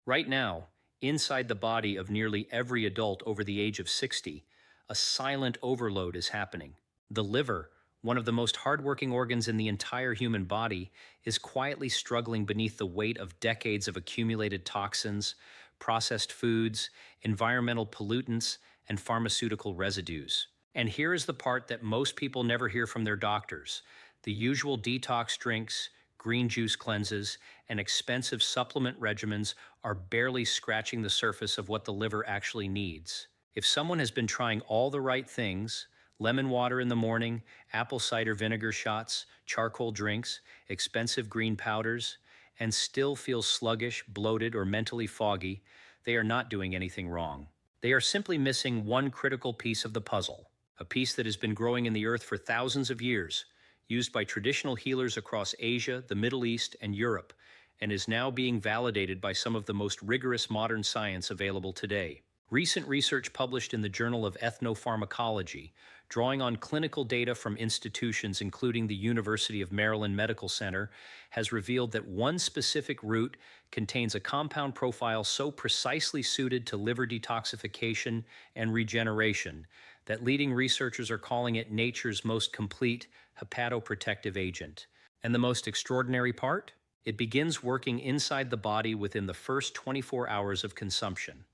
Right now, inside the body of nearly every adult over the age of 60, a silent overload is happening. The liver, one of the most hardworking organs in the entire human body, is quietly struggling beneath the weight of decades of accumulated toxins, processed foods, environmental pollutants, and pharmaceutical residues. And here is the part that most people never hear from their doctors. The usual detox drinks, green juice cleanses, and expensive supplement regimens are barely scratching the surface of what the liver actually needs. If someone has been trying all the right things, lemon water in the morning, apple cider vinegar shots, charcoal drinks, expensive green powders, and still feels sluggish, bloated, or mentally foggy, they are not doing anything wrong. They are simply missing one critical piece of the puzzle, a piece that has been growing in the earth for thousands of years, used by traditional healers across Asia, the Middle East, and Europe, and is now being validated by some of the most rigorous modern science available today. Recent research published in the Journal of Ethnopharmacology, drawing on clinical data from institutions including the University of Maryland Medical Center, has revealed that one specific root contains a compound profile so precisely suited to liver detoxification and regeneration that leading researchers are calling it nature's most complete hepatoprotective agent. And the most extraordinary part? It begins working inside the body within the first 24 hours of consumption.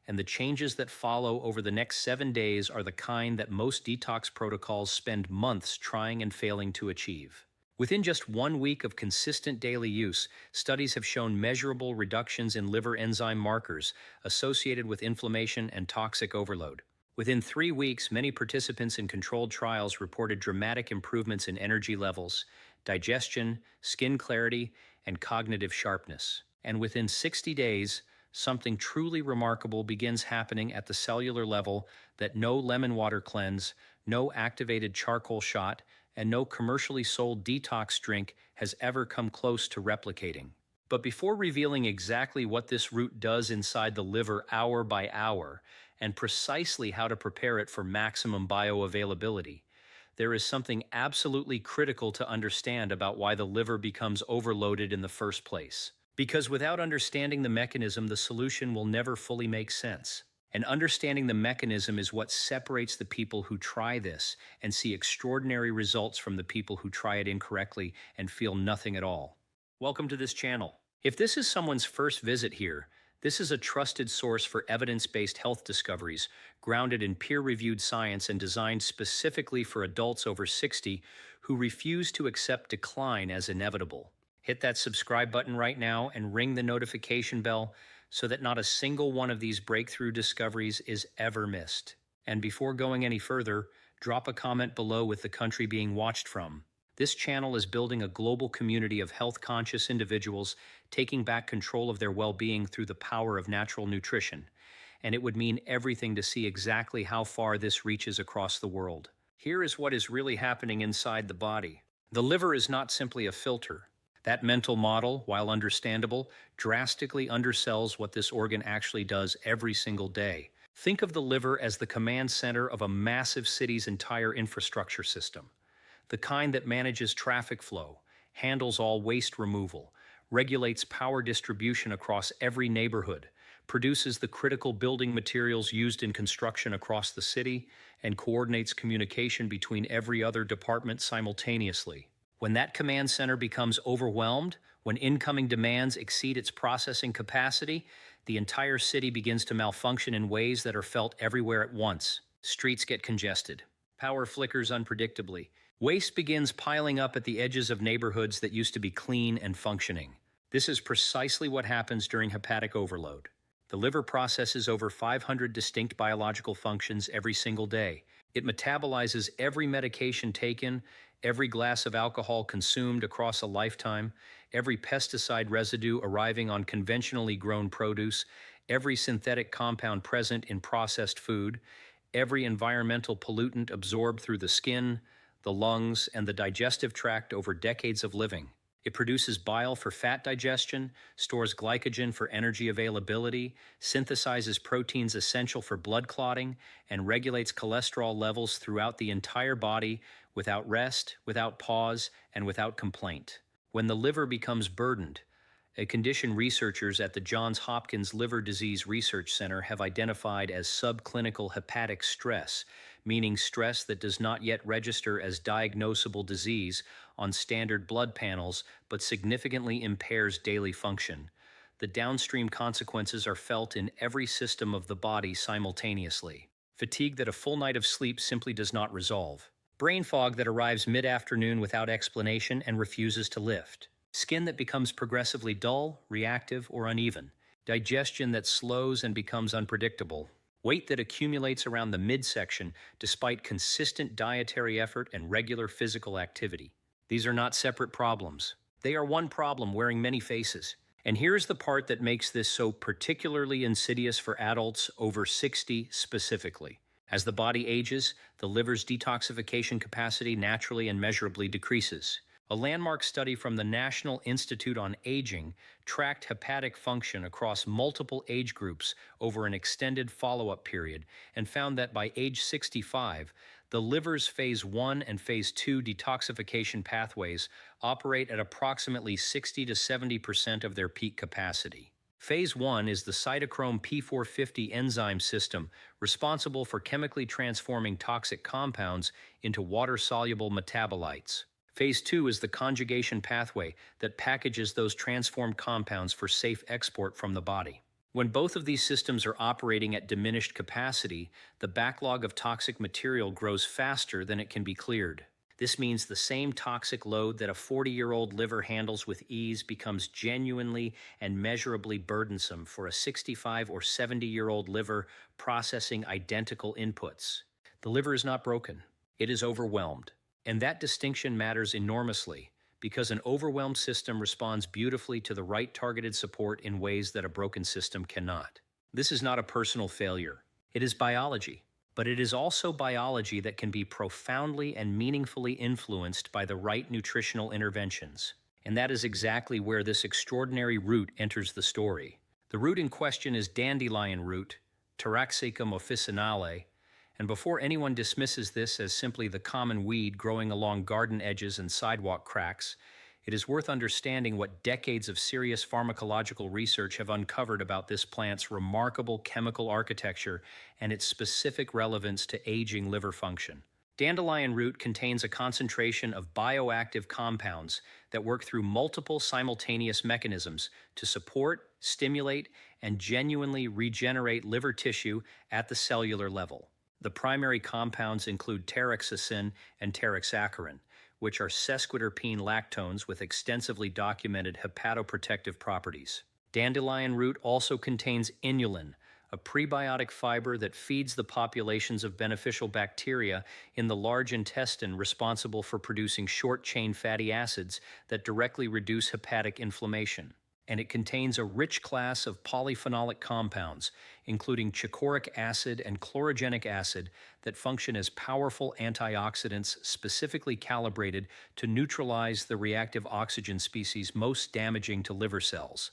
And the changes that follow over the next 7 days are the kind that most detox protocols spend months trying and failing to achieve. Within just 1 week of consistent daily use, studies have shown measurable reductions in liver enzyme markers associated with inflammation and toxic overload. Within 3 weeks, many participants in controlled trials reported dramatic improvements in energy levels, digestion, skin clarity, and cognitive sharpness. And within 60 days, something truly remarkable begins happening at the cellular level that no lemon water cleanse, no activated charcoal shot, and no commercially sold detox drink has ever come close to replicating. But before revealing exactly what this root does inside the liver hour by hour, and precisely how to prepare it for maximum bioavailability, there is something absolutely critical to understand about why the liver becomes overloaded in the first place. Because without understanding the mechanism, the solution will never fully make sense. And understanding the mechanism is what separates the people who try this and see extraordinary results from the people who try it incorrectly and feel nothing at all. Welcome to this channel. If this is someone's first visit here, this is a trusted source for evidence-based health discoveries, grounded in peer-reviewed science and designed specifically for adults over 60 who refuse to accept decline as inevitable. Hit that subscribe button right now and ring the notification bell so that not a single one of these breakthrough discoveries is ever missed. And before going any further, drop a comment below with the country being watched from. This channel is building a global community of health-conscious individuals taking back control of their well-being through the power of natural nutrition, and it would mean everything to see exactly how far this reaches across the world. Here is what is really happening inside the body. The liver is not simply a filter. That mental model, while understandable, drastically undersells what this organ actually does every single day. Think of the liver as the command center of a massive city's entire infrastructure system. The kind that manages traffic flow, handles all waste removal, regulates power distribution across every neighborhood, produces the critical building materials used in construction across the city, and coordinates communication between every other department simultaneously. When that command center becomes overwhelmed, when incoming demands exceed its processing capacity, the entire city begins to malfunction in ways that are felt everywhere at once. Streets get congested. Power flickers unpredictably. Waste begins piling up at the edges of neighborhoods that used to be clean and functioning. This is precisely what happens during hepatic overload. The liver processes over 500 distinct biological functions every single day. It metabolizes every medication taken, every glass of alcohol consumed across a lifetime, every pesticide residue arriving on conventionally grown produce, every synthetic compound present in processed food, every environmental pollutant absorbed through the skin, the lungs, and the digestive tract over decades of living. It produces bile for fat digestion, stores glycogen for energy availability, synthesizes proteins essential for blood clotting, and regulates cholesterol levels throughout the entire body without rest, without pause, and without complaint. When the liver becomes burdened, a condition researchers at the Johns Hopkins Liver Disease Research Center have identified as subclinical hepatic stress, meaning stress that does not yet register as diagnosable disease on standard blood panels but significantly impairs daily function. The downstream consequences are felt in every system of the body simultaneously. Fatigue that a full night of sleep simply does not resolve. Brain fog that arrives mid-afternoon without explanation and refuses to lift. Skin that becomes progressively dull, reactive, or uneven. Digestion that slows and becomes unpredictable. Weight that accumulates around the midsection despite consistent dietary effort and regular physical activity. These are not separate problems. They are one problem wearing many faces. And here's the part that makes this so particularly insidious for adults over 60 specifically. As the body ages, the liver's detoxification capacity naturally and measurably decreases. A landmark study from the National Institute on Aging tracked hepatic function across multiple age groups over an extended follow-up period and found that by age 65, the liver's phase 1 and phase 2 detoxification pathways operate at approximately 60 to 70% of their peak capacity. Phase 1 is the cytochrome P450 enzyme system responsible for chemically transforming toxic compounds into water-soluble metabolites. Phase 2 is the conjugation pathway that packages those transformed compounds for safe export from the body. When both of these systems are operating at diminished capacity, the backlog of toxic material grows faster than it can be cleared. This means the same toxic load that a 40-year-old liver handles with ease becomes genuinely and measurably burdensome for a 65 or 70-year-old liver processing identical inputs. The liver is not broken. It is overwhelmed. And that distinction matters enormously, because an overwhelmed system responds beautifully to the right targeted support in ways that a broken system cannot. This is not a personal failure. It is biology, but it is also biology that can be profoundly and meaningfully influenced by the right nutritional interventions. And that is exactly where this extraordinary root enters the story. The root in question is dandelion root, Taraxacum officinale, and before anyone dismisses this as simply the common weed growing along garden edges and sidewalk cracks, it is worth understanding what decades of serious pharmacological research have uncovered about this plant's remarkable chemical architecture and its specific relevance to aging liver function. Dandelion root contains a concentration of bioactive compounds that work through multiple simultaneous mechanisms to support, stimulate, and genuinely regenerate liver tissue at the cellular level. The primary compounds include taraxacin and taraxacerin, which are sesquiterpene lactones with extensively documented hepatoprotective properties. Dandelion root also contains inulin, a prebiotic fiber that feeds the populations of beneficial bacteria in the large intestine responsible for producing short-chain fatty acids that directly reduce hepatic inflammation. And it contains a rich class of polyphenolic compounds, including chicoric acid and chlorogenic acid, that function as powerful antioxidants specifically calibrated to neutralize the reactive oxygen species most damaging to liver cells,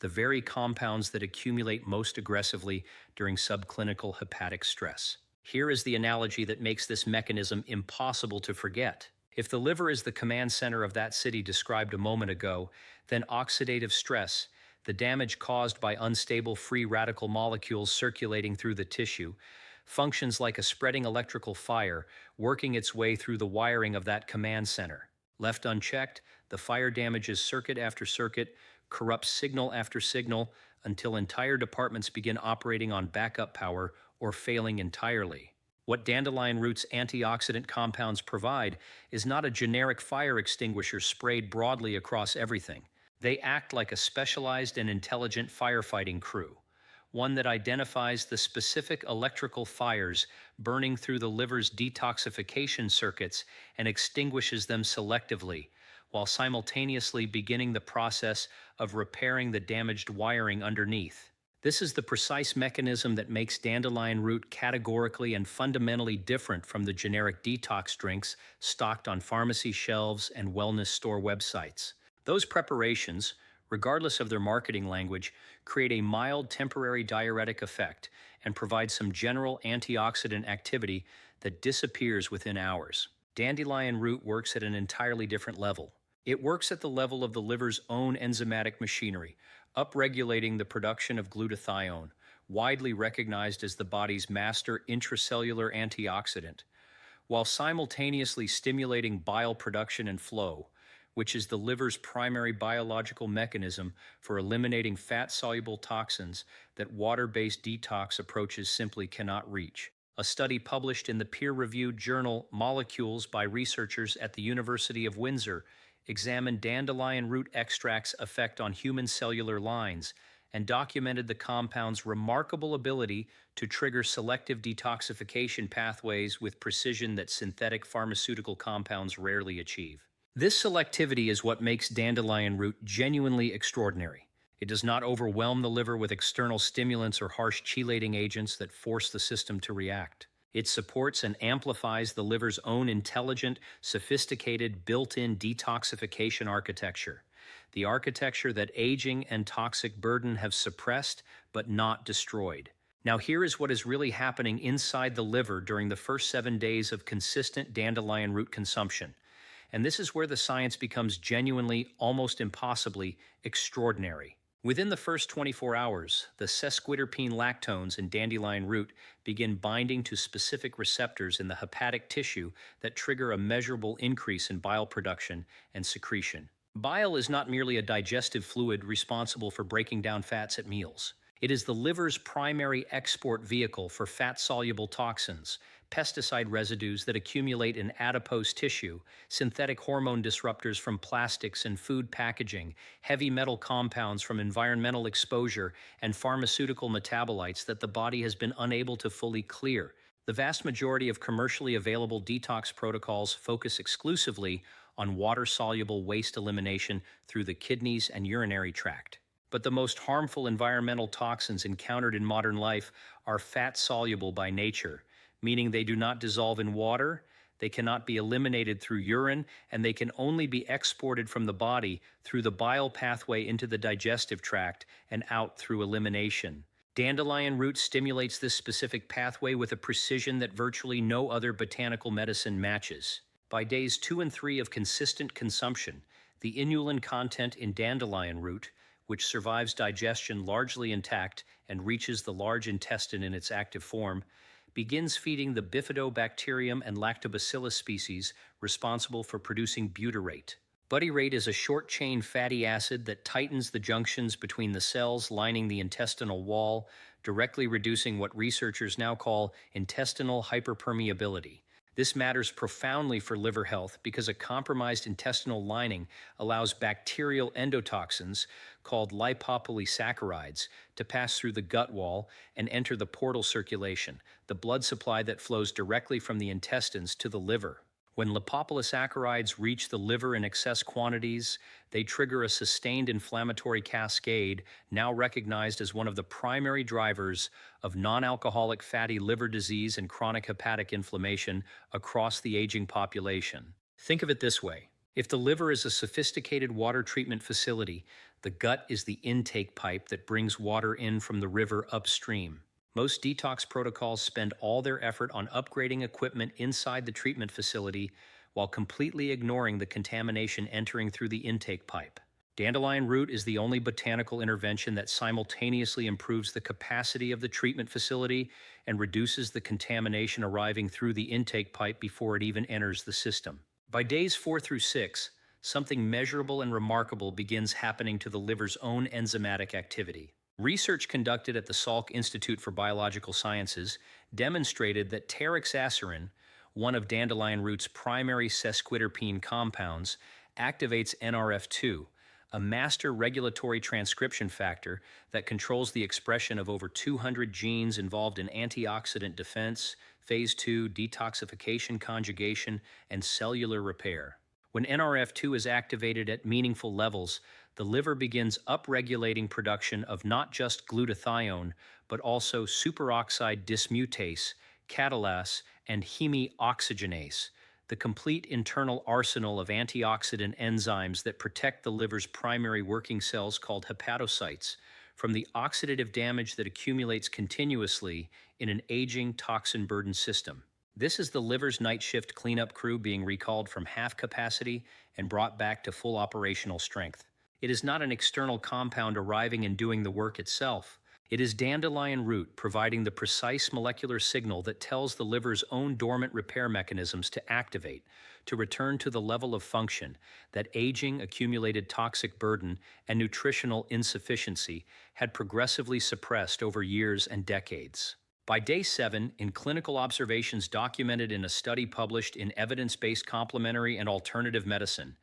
the very compounds that accumulate most aggressively during subclinical hepatic stress. Here is the analogy that makes this mechanism impossible to forget. If the liver is the command center of that city described a moment ago, then oxidative stress, the damage caused by unstable free radical molecules circulating through the tissue, functions like a spreading electrical fire, working its way through the wiring of that command center. Left unchecked, the fire damages circuit after circuit, corrupts signal after signal, until entire departments begin operating on backup power or failing entirely. What dandelion root's antioxidant compounds provide is not a generic fire extinguisher sprayed broadly across everything. They act like a specialized and intelligent firefighting crew, one that identifies the specific electrical fires burning through the liver's detoxification circuits and extinguishes them selectively, while simultaneously beginning the process of repairing the damaged wiring underneath. This is the precise mechanism that makes dandelion root categorically and fundamentally different from the generic detox drinks stocked on pharmacy shelves and wellness store websites. Those preparations, regardless of their marketing language, create a mild temporary diuretic effect and provide some general antioxidant activity that disappears within hours. Dandelion root works at an entirely different level. It works at the level of the liver's own enzymatic machinery, upregulating the production of glutathione, widely recognized as the body's master intracellular antioxidant, while simultaneously stimulating bile production and flow, which is the liver's primary biological mechanism for eliminating fat-soluble toxins that water-based detox approaches simply cannot reach. A study published in the peer-reviewed journal Molecules by researchers at the University of Windsor examined dandelion root extract's effect on human cellular lines and documented the compound's remarkable ability to trigger selective detoxification pathways with precision that synthetic pharmaceutical compounds rarely achieve. This selectivity is what makes dandelion root genuinely extraordinary. It does not overwhelm the liver with external stimulants or harsh chelating agents that force the system to react. It supports and amplifies the liver's own intelligent, sophisticated, built-in detoxification architecture. The architecture that aging and toxic burden have suppressed but not destroyed. Now here is what is really happening inside the liver during the first 7 days of consistent dandelion root consumption. And this is where the science becomes genuinely, almost impossibly, extraordinary. Within the first 24 hours, the sesquiterpene lactones in dandelion root begin binding to specific receptors in the hepatic tissue that trigger a measurable increase in bile production and secretion. Bile is not merely a digestive fluid responsible for breaking down fats at meals. It is the liver's primary export vehicle for fat-soluble toxins, pesticide residues that accumulate in adipose tissue, synthetic hormone disruptors from plastics and food packaging, heavy metal compounds from environmental exposure, and pharmaceutical metabolites that the body has been unable to fully clear. The vast majority of commercially available detox protocols focus exclusively on water-soluble waste elimination through the kidneys and urinary tract. But the most harmful environmental toxins encountered in modern life are fat-soluble by nature, meaning they do not dissolve in water, they cannot be eliminated through urine, and they can only be exported from the body through the bile pathway into the digestive tract and out through elimination. Dandelion root stimulates this specific pathway with a precision that virtually no other botanical medicine matches. By days 2 and 3 of consistent consumption, the inulin content in dandelion root, which survives digestion largely intact and reaches the large intestine in its active form, begins feeding the bifidobacterium and lactobacillus species responsible for producing butyrate. Butyrate is a short-chain fatty acid that tightens the junctions between the cells lining the intestinal wall, directly reducing what researchers now call intestinal hyperpermeability. This matters profoundly for liver health because a compromised intestinal lining allows bacterial endotoxins, called lipopolysaccharides, to pass through the gut wall and enter the portal circulation, the blood supply that flows directly from the intestines to the liver. When lipopolysaccharides reach the liver in excess quantities, they trigger a sustained inflammatory cascade now recognized as one of the primary drivers of non-alcoholic fatty liver disease and chronic hepatic inflammation across the aging population. Think of it this way. If the liver is a sophisticated water treatment facility, the gut is the intake pipe that brings water in from the river upstream. Most detox protocols spend all their effort on upgrading equipment inside the treatment facility while completely ignoring the contamination entering through the intake pipe. Dandelion root is the only botanical intervention that simultaneously improves the capacity of the treatment facility and reduces the contamination arriving through the intake pipe before it even enters the system. By days 4 through 6, something measurable and remarkable begins happening to the liver's own enzymatic activity. Research conducted at the Salk Institute for Biological Sciences demonstrated that taraxacerin, one of dandelion root's primary sesquiterpene compounds, activates NRF2, a master regulatory transcription factor that controls the expression of over 200 genes involved in antioxidant defense, phase 2 detoxification conjugation, and cellular repair. When NRF2 is activated at meaningful levels, the liver begins upregulating production of not just glutathione, but also superoxide dismutase, catalase, and hemioxygenase, the complete internal arsenal of antioxidant enzymes that protect the liver's primary working cells called hepatocytes from the oxidative damage that accumulates continuously in an aging toxin-burdened system. This is the liver's night shift cleanup crew being recalled from half capacity and brought back to full operational strength. It is not an external compound arriving and doing the work itself. It is dandelion root providing the precise molecular signal that tells the liver's own dormant repair mechanisms to activate, to return to the level of function that aging, accumulated toxic burden, and nutritional insufficiency had progressively suppressed over years and decades. By day 7, in clinical observations documented in a study published in Evidence-Based Complementary and Alternative Medicine,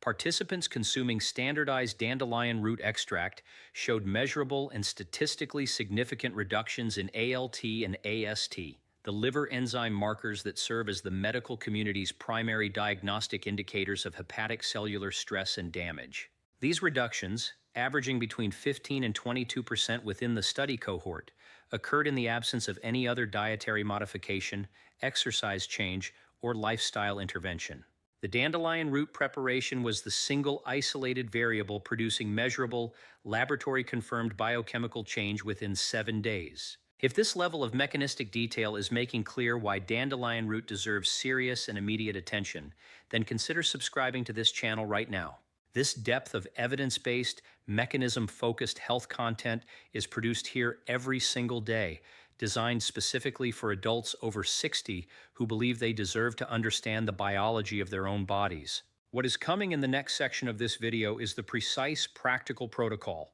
participants consuming standardized dandelion root extract showed measurable and statistically significant reductions in ALT and AST, the liver enzyme markers that serve as the medical community's primary diagnostic indicators of hepatic cellular stress and damage. These reductions, averaging between 15 and 22% within the study cohort, occurred in the absence of any other dietary modification, exercise change, or lifestyle intervention. The dandelion root preparation was the single isolated variable producing measurable, laboratory-confirmed biochemical change within 7 days. If this level of mechanistic detail is making clear why dandelion root deserves serious and immediate attention, then consider subscribing to this channel right now. This depth of evidence-based, mechanism-focused health content is produced here every single day, designed specifically for adults over 60 who believe they deserve to understand the biology of their own bodies. What is coming in the next section of this video is the precise practical protocol,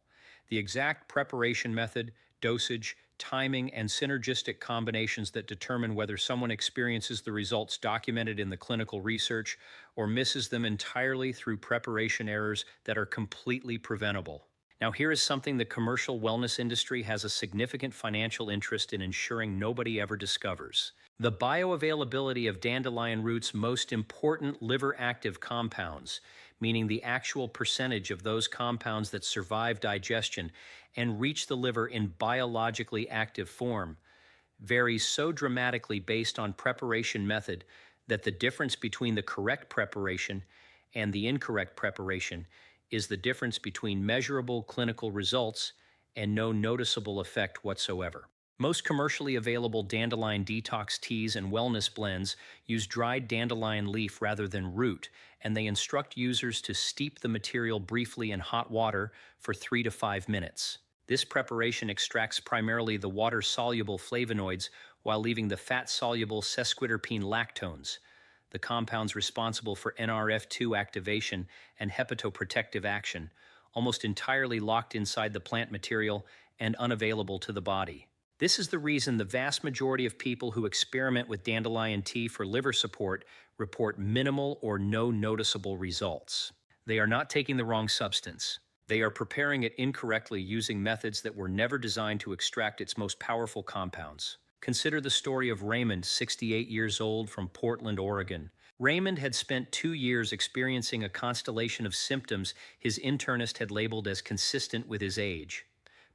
the exact preparation method, dosage, timing, and synergistic combinations that determine whether someone experiences the results documented in the clinical research or misses them entirely through preparation errors that are completely preventable. Now, here is something the commercial wellness industry has a significant financial interest in ensuring nobody ever discovers. The bioavailability of dandelion root's most important liver-active compounds, meaning the actual percentage of those compounds that survive digestion and reach the liver in biologically active form, varies so dramatically based on preparation method that the difference between the correct preparation and the incorrect preparation is the difference between measurable clinical results and no noticeable effect whatsoever. Most commercially available dandelion detox teas and wellness blends use dried dandelion leaf rather than root, and they instruct users to steep the material briefly in hot water for 3 to 5 minutes. This preparation extracts primarily the water-soluble flavonoids while leaving the fat-soluble sesquiterpene lactones, the compounds responsible for NRF2 activation and hepatoprotective action, almost entirely locked inside the plant material and unavailable to the body. This is the reason the vast majority of people who experiment with dandelion tea for liver support report minimal or no noticeable results. They are not taking the wrong substance. They are preparing it incorrectly using methods that were never designed to extract its most powerful compounds. Consider the story of Raymond, 68 years old, from Portland, Oregon. Raymond had spent 2 years experiencing a constellation of symptoms his internist had labeled as consistent with his age.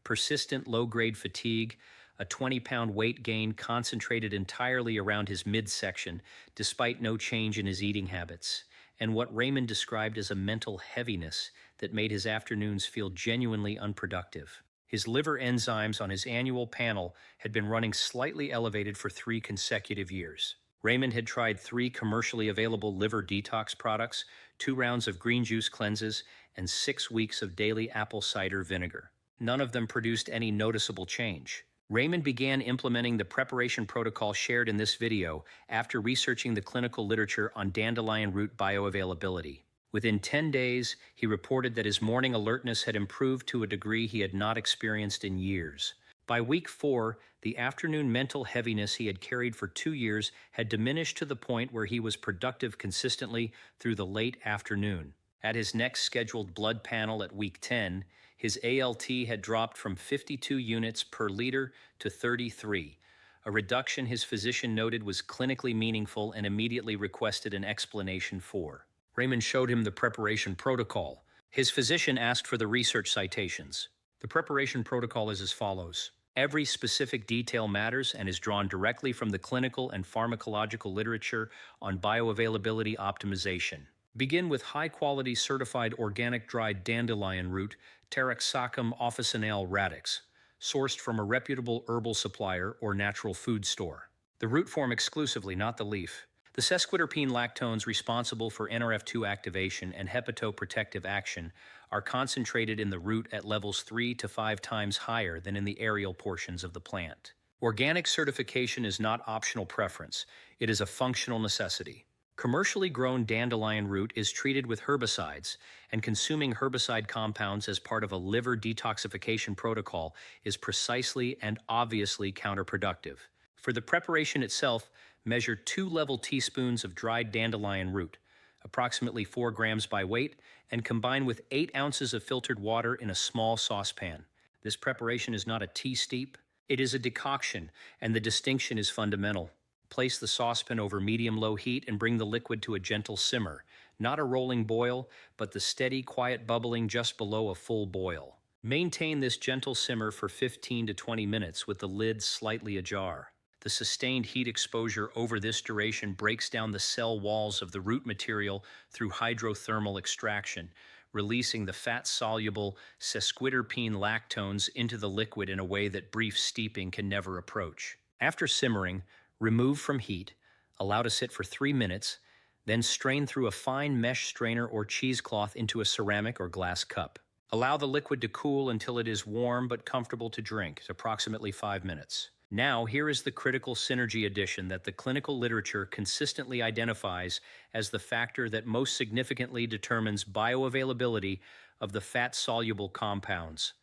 Persistent low-grade fatigue, a 20-pound weight gain concentrated entirely around his midsection, despite no change in his eating habits, and what Raymond described as a mental heaviness that made his afternoons feel genuinely unproductive. His liver enzymes on his annual panel had been running slightly elevated for 3 consecutive years. Raymond had tried 3 commercially available liver detox products, 2 rounds of green juice cleanses, and 6 weeks of daily apple cider vinegar. None of them produced any noticeable change. Raymond began implementing the preparation protocol shared in this video after researching the clinical literature on dandelion root bioavailability. Within 10 days, he reported that his morning alertness had improved to a degree he had not experienced in years. By week 4, the afternoon mental heaviness he had carried for 2 years had diminished to the point where he was productive consistently through the late afternoon. At his next scheduled blood panel at week 10, his ALT had dropped from 52 units per liter to 33, a reduction his physician noted was clinically meaningful and immediately requested an explanation for. Raymond showed him the preparation protocol. His physician asked for the research citations. The preparation protocol is as follows. Every specific detail matters and is drawn directly from the clinical and pharmacological literature on bioavailability optimization. Begin with high-quality certified organic dried dandelion root, Taraxacum officinale radix, sourced from a reputable herbal supplier or natural food store. The root form exclusively, not the leaf. The sesquiterpene lactones responsible for NRF2 activation and hepatoprotective action are concentrated in the root at levels 3 to 5 times higher than in the aerial portions of the plant. Organic certification is not optional preference, it is a functional necessity. Commercially grown dandelion root is treated with herbicides, and consuming herbicide compounds as part of a liver detoxification protocol is precisely and obviously counterproductive. For the preparation itself, measure 2 level teaspoons of dried dandelion root, approximately 4 grams by weight, and combine with 8 ounces of filtered water in a small saucepan. This preparation is not a tea steep, it is a decoction, and the distinction is fundamental. Place the saucepan over medium-low heat and bring the liquid to a gentle simmer, not a rolling boil, but the steady, quiet bubbling just below a full boil. Maintain this gentle simmer for 15 to 20 minutes with the lid slightly ajar. The sustained heat exposure over this duration breaks down the cell walls of the root material through hydrothermal extraction, releasing the fat-soluble sesquiterpene lactones into the liquid in a way that brief steeping can never approach. After simmering, remove from heat, allow to sit for 3 minutes, then strain through a fine mesh strainer or cheesecloth into a ceramic or glass cup. Allow the liquid to cool until it is warm but comfortable to drink, approximately 5 minutes. Now, here is the critical synergy addition that the clinical literature consistently identifies as the factor that most significantly determines bioavailability of the fat-soluble compounds.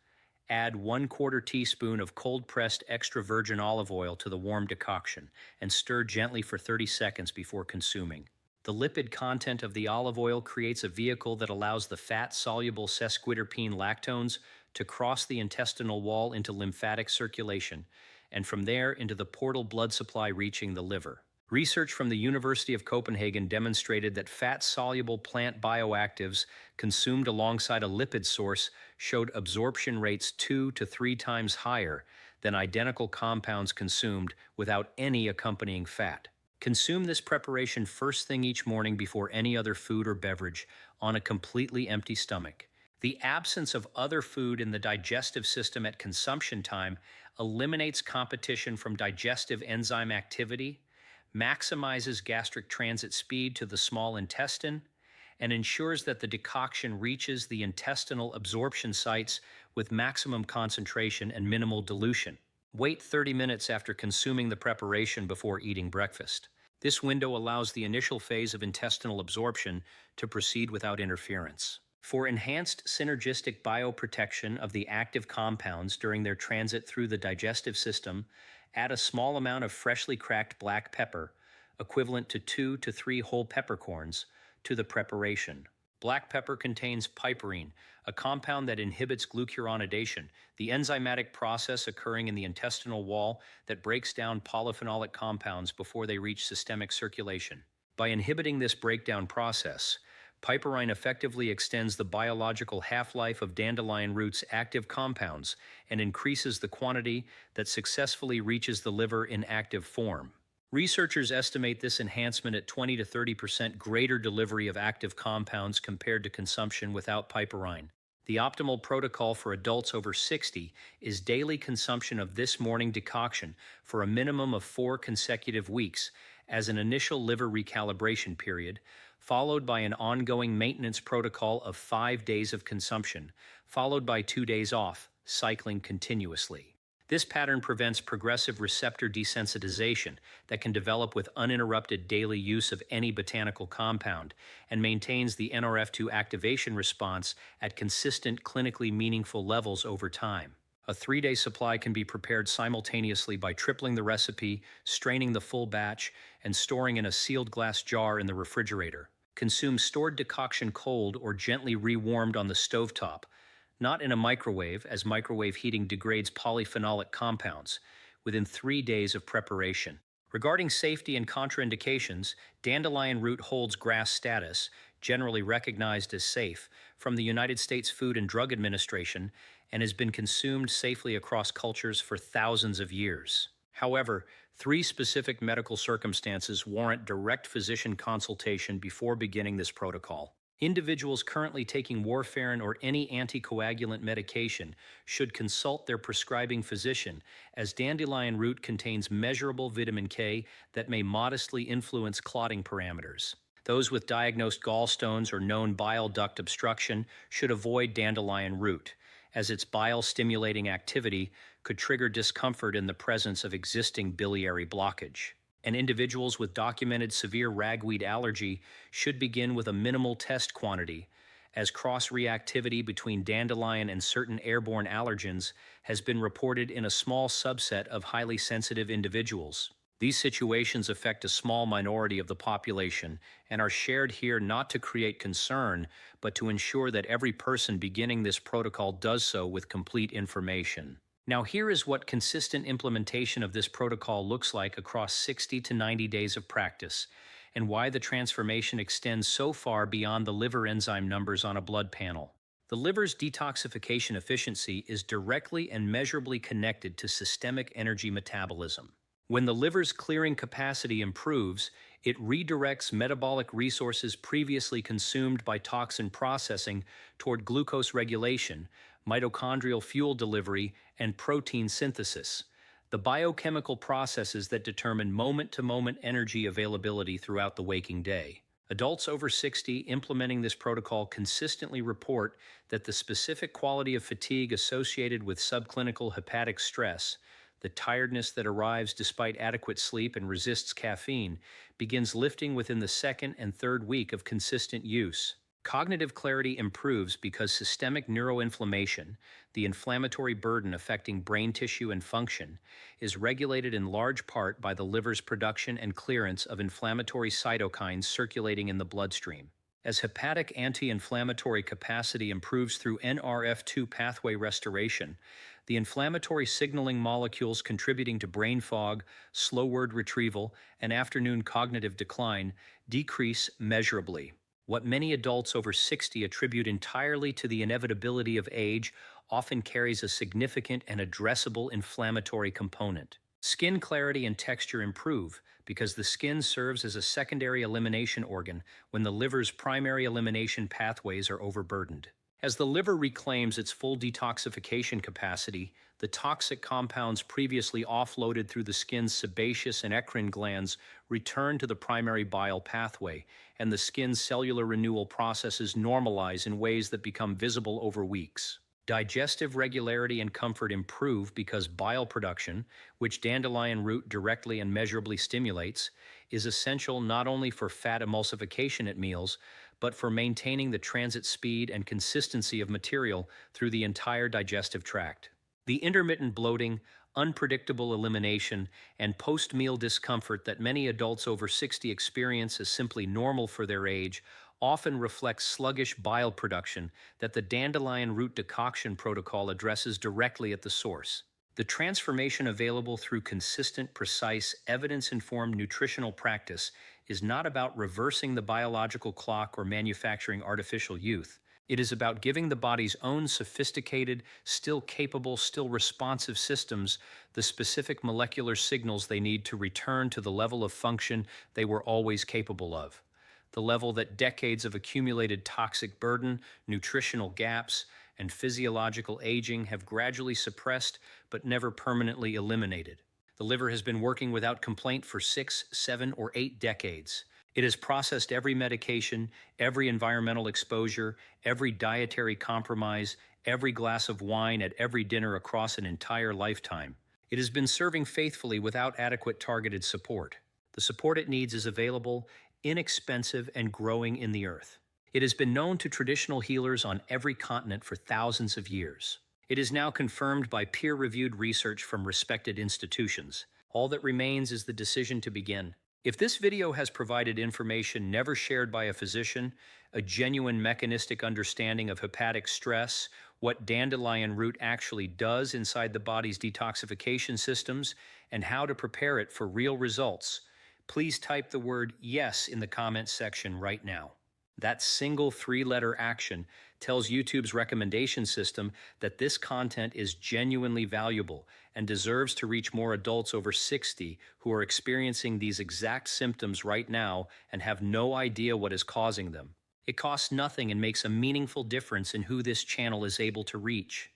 Add 1/4 teaspoon of cold-pressed extra virgin olive oil to the warm decoction and stir gently for 30 seconds before consuming. The lipid content of the olive oil creates a vehicle that allows the fat-soluble sesquiterpene lactones to cross the intestinal wall into lymphatic circulation, and from there into the portal blood supply reaching the liver. Research from the University of Copenhagen demonstrated that fat-soluble plant bioactives consumed alongside a lipid source showed absorption rates 2 to 3 times higher than identical compounds consumed without any accompanying fat. Consume this preparation first thing each morning before any other food or beverage on a completely empty stomach. The absence of other food in the digestive system at consumption time eliminates competition from digestive enzyme activity, maximizes gastric transit speed to the small intestine, and ensures that the decoction reaches the intestinal absorption sites with maximum concentration and minimal dilution. Wait 30 minutes after consuming the preparation before eating breakfast. This window allows the initial phase of intestinal absorption to proceed without interference. For enhanced synergistic bioprotection of the active compounds during their transit through the digestive system, add a small amount of freshly cracked black pepper, equivalent to 2 to 3 whole peppercorns, to the preparation. Black pepper contains piperine, a compound that inhibits glucuronidation, the enzymatic process occurring in the intestinal wall that breaks down polyphenolic compounds before they reach systemic circulation. By inhibiting this breakdown process, piperine effectively extends the biological half-life of dandelion root's active compounds and increases the quantity that successfully reaches the liver in active form. Researchers estimate this enhancement at 20 to 30% greater delivery of active compounds compared to consumption without piperine. The optimal protocol for adults over 60 is daily consumption of this morning decoction for a minimum of 4 consecutive weeks as an initial liver recalibration period, followed by an ongoing maintenance protocol of 5 days of consumption, followed by 2 days off, cycling continuously. This pattern prevents progressive receptor desensitization that can develop with uninterrupted daily use of any botanical compound and maintains the NRF2 activation response at consistent clinically meaningful levels over time. A 3-day supply can be prepared simultaneously by tripling the recipe, straining the full batch, and storing in a sealed glass jar in the refrigerator. Consume stored decoction cold or gently rewarmed on the stovetop, not in a microwave, as microwave heating degrades polyphenolic compounds, within 3 days of preparation. Regarding safety and contraindications, dandelion root holds GRAS status, generally recognized as safe, from the United States Food and Drug Administration and has been consumed safely across cultures for thousands of years. However, 3 specific medical circumstances warrant direct physician consultation before beginning this protocol. Individuals currently taking warfarin or any anticoagulant medication should consult their prescribing physician, as dandelion root contains measurable vitamin K that may modestly influence clotting parameters. Those with diagnosed gallstones or known bile duct obstruction should avoid dandelion root, as its bile-stimulating activity could trigger discomfort in the presence of existing biliary blockage. And individuals with documented severe ragweed allergy should begin with a minimal test quantity, as cross-reactivity between dandelion and certain airborne allergens has been reported in a small subset of highly sensitive individuals. These situations affect a small minority of the population and are shared here not to create concern, but to ensure that every person beginning this protocol does so with complete information. Now, here is what consistent implementation of this protocol looks like across 60 to 90 days of practice, and why the transformation extends so far beyond the liver enzyme numbers on a blood panel. The liver's detoxification efficiency is directly and measurably connected to systemic energy metabolism. When the liver's clearing capacity improves, it redirects metabolic resources previously consumed by toxin processing toward glucose regulation, mitochondrial fuel delivery, and protein synthesis, the biochemical processes that determine moment-to-moment energy availability throughout the waking day. Adults over 60 implementing this protocol consistently report that the specific quality of fatigue associated with subclinical hepatic stress, the tiredness that arrives despite adequate sleep and resists caffeine, begins lifting within the second and third week of consistent use. Cognitive clarity improves because systemic neuroinflammation, the inflammatory burden affecting brain tissue and function, is regulated in large part by the liver's production and clearance of inflammatory cytokines circulating in the bloodstream. As hepatic anti-inflammatory capacity improves through NRF2 pathway restoration, the inflammatory signaling molecules contributing to brain fog, slow word retrieval, and afternoon cognitive decline decrease measurably. What many adults over 60 attribute entirely to the inevitability of age often carries a significant and addressable inflammatory component. Skin clarity and texture improve because the skin serves as a secondary elimination organ when the liver's primary elimination pathways are overburdened. As the liver reclaims its full detoxification capacity, the toxic compounds previously offloaded through the skin's sebaceous and eccrine glands return to the primary bile pathway, and the skin's cellular renewal processes normalize in ways that become visible over weeks. Digestive regularity and comfort improve because bile production, which dandelion root directly and measurably stimulates, is essential not only for fat emulsification at meals, but for maintaining the transit speed and consistency of material through the entire digestive tract. The intermittent bloating, unpredictable elimination, and post-meal discomfort that many adults over 60 experience as simply normal for their age often reflects sluggish bile production that the dandelion root decoction protocol addresses directly at the source. The transformation available through consistent, precise, evidence-informed nutritional practice is not about reversing the biological clock or manufacturing artificial youth. It is about giving the body's own sophisticated, still capable, still responsive systems the specific molecular signals they need to return to the level of function they were always capable of. The level that decades of accumulated toxic burden, nutritional gaps, and physiological aging have gradually suppressed but never permanently eliminated. The liver has been working without complaint for 6, 7, or 8 decades. It has processed every medication, every environmental exposure, every dietary compromise, every glass of wine at every dinner across an entire lifetime. It has been serving faithfully without adequate targeted support. The support it needs is available, inexpensive, and growing in the earth. It has been known to traditional healers on every continent for thousands of years. It is now confirmed by peer-reviewed research from respected institutions. All that remains is the decision to begin. If this video has provided information never shared by a physician, a genuine mechanistic understanding of hepatic stress, what dandelion root actually does inside the body's detoxification systems, and how to prepare it for real results, please type the word yes in the comments section right now. That single 3-letter action tells YouTube's recommendation system that this content is genuinely valuable and deserves to reach more adults over 60 who are experiencing these exact symptoms right now and have no idea what is causing them. It costs nothing and makes a meaningful difference in who this channel is able to reach.